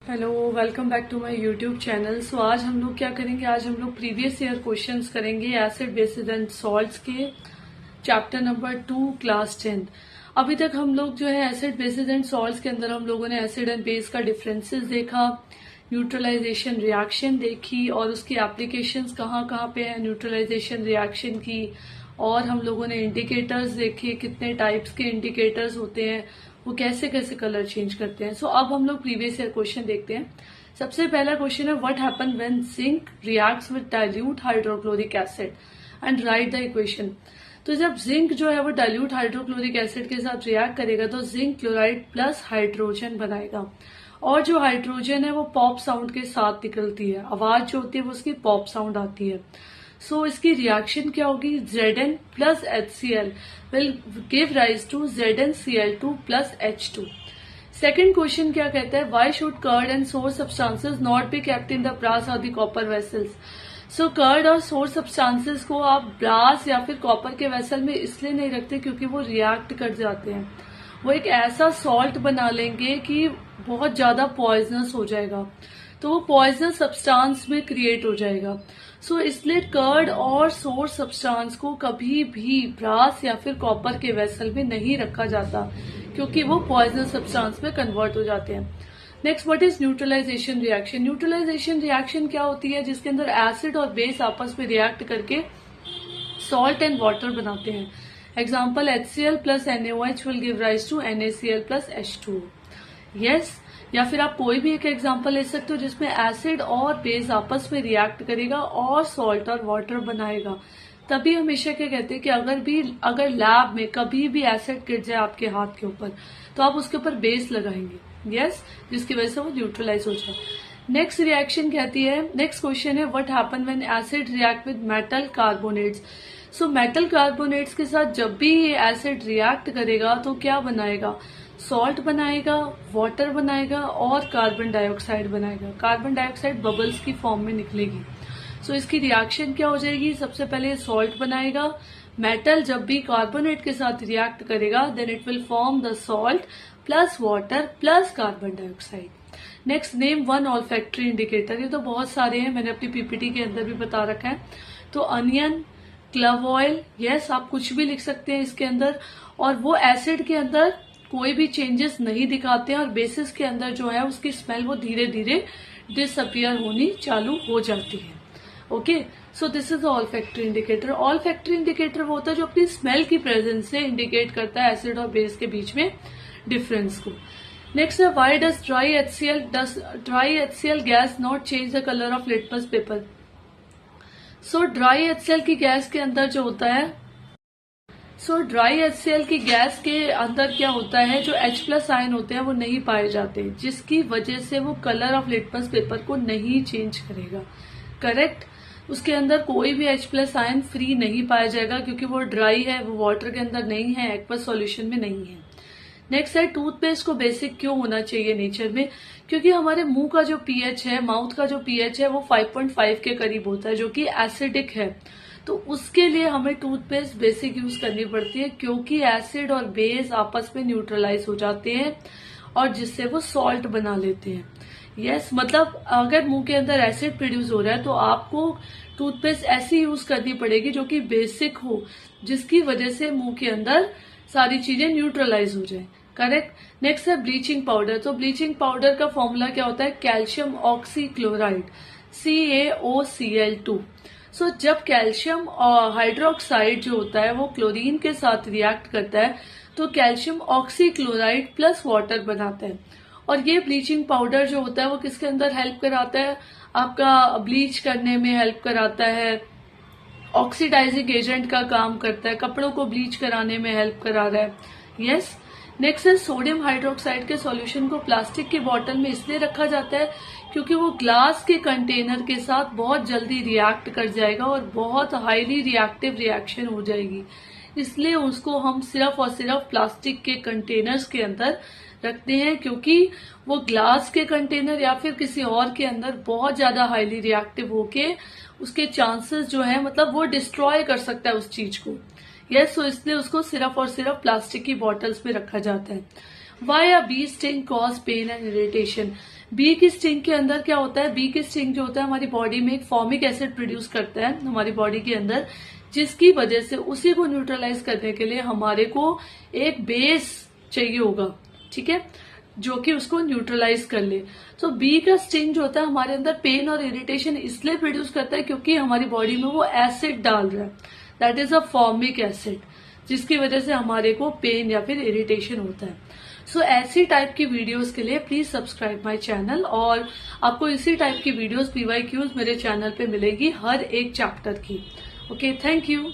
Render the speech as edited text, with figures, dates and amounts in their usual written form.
Hello, welcome back to my YouTube channel. So आज हम लोग क्या करेंगे, आज हम लोग प्रीवियस ईयर क्वेश्चंस करेंगे एसिड बेसिस एंड सॉल्ट्स के चैप्टर नंबर 2 क्लास 10। अभी तक हम लोग जो है एसिड बेसिस एंड सॉल्ट्स के अंदर हम लोगों ने एसिड एंड बेस का डिफरेंसेस देखा, न्यूट्रलाइजेशन रिएक्शन देखी और उसकी एप्लीकेशंस कहाँ कहाँ पे है न्यूट्रलाइजेशन रिएक्शन की, और हम लोगों ने इंडिकेटर्स देखे, कितने टाइप्स के इंडिकेटर्स होते हैं, वो कैसे कैसे कलर चेंज करते हैं। सो अब हम लोग प्रीवियस ईयर क्वेश्चन देखते हैं। सबसे पहला क्वेश्चन है, what happen when zinc reacts with dilute hydrochloric acid and right the equation. तो जब जिंक जो है वो डाइल्यूट हाइड्रोक्लोरिक एसिड के साथ रिएक्ट करेगा तो जिंक क्लोराइड प्लस हाइड्रोजन बनाएगा, और जो हाइड्रोजन है वो पॉप साउंड के साथ निकलती है, आवाज जो होती है वो उसकी पॉप साउंड आती है। सो इसकी रिएक्शन क्या होगी, Zn plus HCl will give rise to ZnCl2 plus H2। Second question क्या कहता है, why should curd and sour substances not be kept in the brass or the copper vessels। So curd और sour substances को आप brass या फिर copper के vessel में इसलिए नहीं रखते क्योंकि वो रिएक्ट कर जाते हैं, वो एक ऐसा सॉल्ट बना लेंगे कि बहुत ज्यादा पॉइजनस हो जाएगा, तो वो पॉइजनस सब्सटेंस में क्रिएट हो जाएगा। सो इसलिए कर्ड और सोर सब्सटेंस को कभी भी ब्रास या फिर कॉपर के वेसल में नहीं रखा जाता क्योंकि वो पॉइजनस सब्सटेंस में कन्वर्ट हो जाते हैं। Next, what is neutralisation reaction. Neutralisation reaction क्या होती है, जिसके अंदर एसिड और बेस आपस में रिएक्ट करके सॉल्ट एंड वाटर बनाते हैं। Example, HCl plus NaOH will give rise to NaCl plus H2। Yes, या फिर आप कोई भी एक एग्जांपल ले सकते हो जिसमें एसिड और बेस आपस में रिएक्ट करेगा और सॉल्ट और वाटर बनाएगा। तभी हमेशा क्या कहते हैं कि अगर लैब में कभी भी एसिड गिर जाए आपके हाथ के ऊपर तो आप उसके ऊपर बेस लगाएंगे, यस, जिसकी वजह से वो न्यूट्रलाइज हो जाए। नेक्स्ट रिएक्शन कहती है, नेक्स्ट क्वेश्चन है, what happen when acid react with metal carbonates. So metal carbonates के साथ जब भी ये एसिड रिएक्ट करेगा तो क्या बनाएगा, सॉल्ट बनाएगा, वाटर बनाएगा और कार्बन डाइऑक्साइड बनाएगा। कार्बन डाइऑक्साइड बबल्स की फॉर्म में निकलेगी। सो इसकी रिएक्शन क्या हो जाएगी, सबसे पहले सॉल्ट बनाएगा, मेटल जब भी कार्बोनेट के साथ रिएक्ट करेगा then it will form the salt plus water plus carbon dioxide. Next, name one olfactory indicator. ये तो बहुत सारे हैं, मैंने अपनी पीपीटी के अंदर भी बता रखा है। तो अनियन, क्लव ऑयल, यस, आप कुछ भी लिख सकते हैं इसके अंदर, और वो एसिड के अंदर कोई भी चेंजेस नहीं दिखाते हैं और बेसिस के अंदर जो है उसकी स्मेल वो धीरे धीरे डिसअपियर होनी चालू हो जाती है। Okay, so this is the olfactory indicator. Olfactory indicator वो होता है जो अपनी स्मेल की प्रेजेंस से इंडिकेट करता है एसिड और बेस के बीच में डिफरेंस को। नेक्स्ट है, why does dry HCl gas not change the colour of litmus paper. So dry HCl की गैस के अंदर जो होता है, ड्राई HCl की गैस के अंदर क्या होता है, जो H+ आयन होते हैं वो नहीं पाए जाते, जिसकी वजह से वो कलर ऑफ लिटमस पेपर को नहीं चेंज करेगा। करेक्ट, उसके अंदर कोई भी H+ आयन फ्री नहीं पाया जाएगा क्योंकि वो ड्राई है, वो वाटर के अंदर नहीं है, एक्वस सॉल्यूशन में नहीं है। नेक्स्ट है, टूथपेस्ट को बेसिक क्यों होना चाहिए नेचर में, क्योंकि हमारे मुंह का जो pH है, माउथ का जो pH है वो 5.5 के करीब होता है जो कि एसिडिक है। तो उसके लिए हमें टूथपेस्ट बेसिक यूज करनी पड़ती है क्योंकि एसिड और बेस आपस में न्यूट्रलाइज हो जाते हैं और जिससे वो सॉल्ट बना लेते हैं। यस, मतलब अगर मुंह के अंदर एसिड प्रोड्यूस हो रहा है तो आपको टूथपेस्ट ऐसी यूज करनी पड़ेगी जो कि बेसिक हो, जिसकी वजह से मुंह के अंदर सारी चीजें न्यूट्रलाइज हो जाए। करेक्ट। नेक्स्ट है ब्लीचिंग पाउडर। तो ब्लीचिंग पाउडर का फॉर्मूला क्या होता है, कैल्शियम ऑक्सीक्लोराइड CaOCl2। सो जब कैल्शियम हाइड्रोक्साइड जो होता है वो क्लोरीन के साथ रिएक्ट करता है तो कैल्शियम ऑक्सीक्लोराइड प्लस वाटर बनाता है, और ये ब्लीचिंग पाउडर जो होता है वो किसके अंदर हेल्प कराता है, आपका ब्लीच करने में हेल्प कराता है, ऑक्सीडाइजिंग एजेंट का काम करता है, कपड़ों को ब्लीच कराने में हेल्प करा रहा है। यस। नेक्स्ट है, सोडियम हाइड्रोक्साइड के सॉल्यूशन को प्लास्टिक की बोतल में इसलिए रखा जाता है क्योंकि वो ग्लास के कंटेनर के साथ बहुत जल्दी रिएक्ट कर जाएगा और बहुत हाईली रिएक्टिव रिएक्शन हो जाएगी, इसलिए उसको हम सिर्फ और सिर्फ प्लास्टिक के कंटेनर्स के अंदर रखते हैं, क्योंकि वो ग्लास के कंटेनर या फिर किसी और के अंदर बहुत ज्यादा हाईली रिएक्टिव होके उसके चांसेस जो है, मतलब वो डिस्ट्रॉय कर सकता है उस चीज को। यस, सो इसलिए उसको सिर्फ और सिर्फ प्लास्टिक की बॉटल्स में रखा जाता है। Why a bee sting cause pain and irritation. Bee की स्टिंग के अंदर क्या होता है, बी की स्टिंग जो होता है हमारी बॉडी में एक फॉर्मिक एसिड प्रोड्यूस करता है हमारी बॉडी के अंदर, जिसकी वजह से उसी को न्यूट्रलाइज करने के लिए हमारे को एक बेस चाहिए होगा, ठीक है, जो कि उसको न्यूट्रलाइज कर ले। तो बी का स्टिंग जो होता है हमारे अंदर पेन और इरिटेशन इसलिए प्रोड्यूस करता है क्योंकि हमारी बॉडी में वो एसिड डाल रहा है, that is a formic acid, जिसकी वजह से हमारे को पेन या फिर इरिटेशन होता है। सो ऐसी टाइप की वीडियोस के लिए प्लीज सब्सक्राइब माय चैनल, और आपको इसी टाइप की वीडियोस PYQs मेरे चैनल पे मिलेगी हर एक चैप्टर की। Okay, thank you.